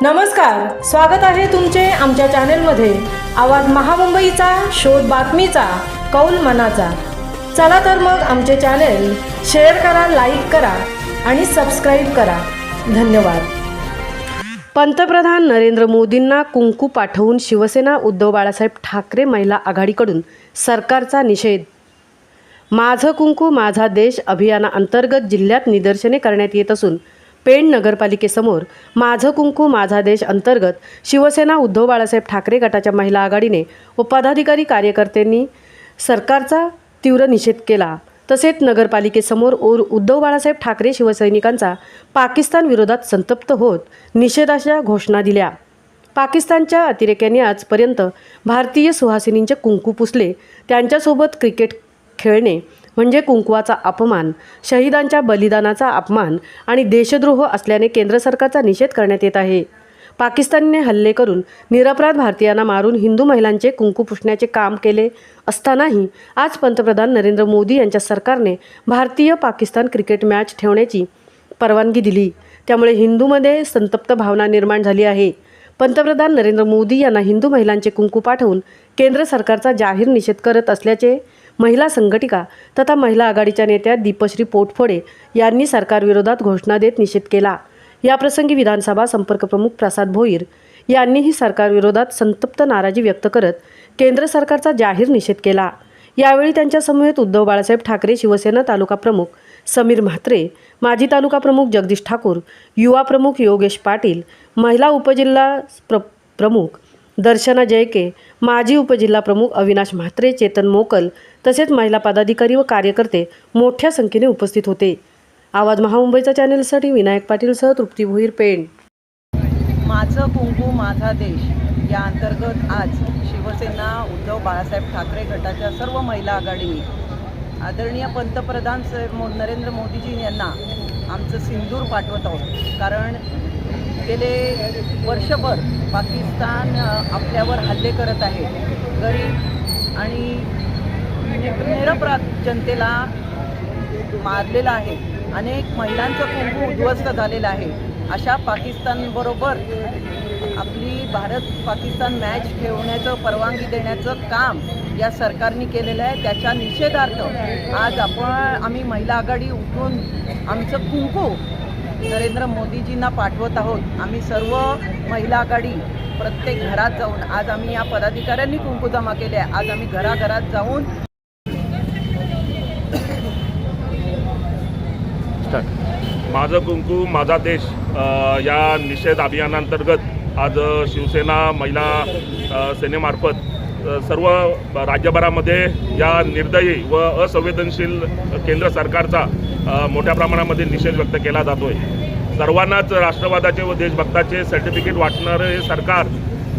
नमस्कार, स्वागत आहे तुमचे आमच्या चॅनेलमध्ये। आवाज महामुंबईचा, शोध बातमीचा, कौल मनाचा। चला तर मग आमचे चॅनेल शेअर करा, लाईक करा आणि सबस्क्राईब करा। धन्यवाद। पंतप्रधान नरेंद्र मोदींना कुंकू पाठवून शिवसेना उद्धव बाळासाहेब ठाकरे महिला आघाडीकडून सरकारचा निषेध। माझं कुंकू माझा देश अभियानाअंतर्गत जिल्ह्यात निदर्शने करण्यात येत असून पेण नगरपालिकेसमोर माझं कुंकू माझा देश अंतर्गत शिवसेना उद्धव बाळासाहेब ठाकरे गटाच्या महिला आघाडीने व पदाधिकारी कार्यकर्त्यांनी सरकारचा तीव्र निषेध केला। तसेच नगरपालिकेसमोर उद्धव बाळासाहेब ठाकरे शिवसैनिकांचा पाकिस्तान विरोधात संतप्त होत निषेधाच्या घोषणा दिल्या। पाकिस्तानच्या अतिरेक्यांनी आजपर्यंत भारतीय सुहासिनींचे कुंकू पुसले, त्यांच्यासोबत क्रिकेट खेळणे म्हणजे कुंकवाचा अपमान, शहीदांच्या बलिदानाचा अपमान आणि देशद्रोह असल्याने केंद्र सरकारचा निषेध करण्यात येत आहे। पाकिस्तानने हल्ले करून निरपराध भारतीयांना मारून हिंदू महिलांचे कुंकू पुसण्याचे काम केले असतानाही आज पंतप्रधान नरेंद्र मोदी यांच्या सरकारने भारतीय पाकिस्तान क्रिकेट मॅच ठेवण्याची परवानगी दिली। त्यामुळे हिंदूमध्ये संतप्त भावना निर्माण झाली आहे। पंतप्रधान नरेंद्र मोदी यांना हिंदू महिलांचे कुंकू पाठवून केंद्र सरकारचा जाहीर निषेध करत असल्याचे महिला संघटिका तथा महिला आघाडीच्या नेत्या दीपश्री पोटफोडे यांनी सरकारविरोधात घोषणा देत निषेध केला। याप्रसंगी विधानसभा संपर्क प्रमुख प्रसाद भोईर यांनीही सरकारविरोधात संतप्त नाराजी व्यक्त करत केंद्र सरकारचा जाहीर निषेध केला। यावेळी त्यांच्या समवेत उद्धव बाळासाहेब ठाकरे शिवसेना तालुका प्रमुख समीर म्हात्रे, माजी तालुका प्रमुख जगदीश ठाकूर, युवा प्रमुख योगेश पाटील, महिला उपजिल्हा प्रमुख दर्शना जयके, माजी उपजिल्हा प्रमुख अविनाश म्हात्रे, चेतन मोकल तसेच महिला पदाधिकारी व कार्यकर्ते मोठ्या संख्येने उपस्थित होते। आवाज महामुंबईचा चॅनेलसाठी विनायक पाटीलसह तृप्ती भोईर, पेण। माझं कुंकू माझा देश या अंतर्गत आज शिवसेना उद्धव बाळासाहेब ठाकरे गटाच्या सर्व महिला आघाडीने आदरणीय पंतप्रधान नरेंद्र मोदीजी यांना आमचं सिंदूर पाठवत आहोत। कारण गेले वर्षभर पाकिस्तान आपल्यावर हल्ले करत आहे, गरीब आणि निरपराध जनतेला मारलेला आहे, अनेक महिलांचं कुंकू उद्ध्वस्त झालेलं आहे। अशा पाकिस्तानबरोबर आपली भारत पाकिस्तान मॅच ठेवण्याचं परवानगी देण्याचं काम या सरकारने केलेलं आहे। त्याच्या निषेधार्थ आज आम्ही महिला आघाडी उठून आमचं कुंकू नरेंद्र मोदीजींना पाठवत आहोत। आम्ही सर्व महिला आघाडी प्रत्येक घरात जाऊन आज आम्ही या पदाधिकाऱ्यांनी कुंकू जमा केले आहे। आज आम्ही घराघरात जाऊन माझं कुंकू माझा देश या निषेध अभियानांतर्गत आज शिवसेना महिला सेनेमार्फत सर्व राज्यभरामध्ये या निर्दयी व असंवेदनशील केंद्र सरकारचा मोठ्या प्रमाणामध्ये निषेध व्यक्त केला जातोय। सर्वांनाच राष्ट्रवादाचे व देशभक्ताचे सर्टिफिकेट वाटणारे हे सरकार,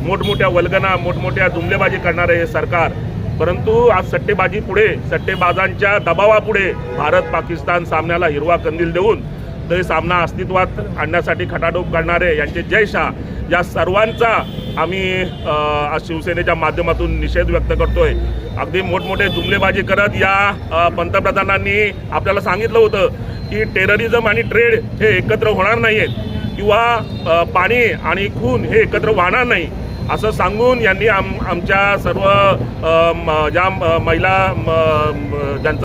मोठमोठ्या वल्गना मोठमोठ्या जुमलेबाजी करणारे हे सरकार, परंतु आज सट्टेबाजीपुढे, सट्टेबाजांच्या दबावापुढे भारत पाकिस्तान सामन्याला हिरवा कंदील देऊन ते सामना अस्तित्वात आणण्यासाठी खटाटोप करणारे यांचे जय शाह या सर्वांचा आम्ही शिवसेनेच्या माध्यमातून निषेध व्यक्त करतोय। अगदी मोठमोठे जुमलेबाजी करत या पंतप्रधानांनी आपल्याला सांगितलं होतं की टेररिझम आणि ट्रेड हे एकत्र होणार नाहीत किंवा पाणी आणि खून हे एकत्र वाहणार नाही असं सांगून यांनी आमच्या सर्व ज्या महिला ज्यांचा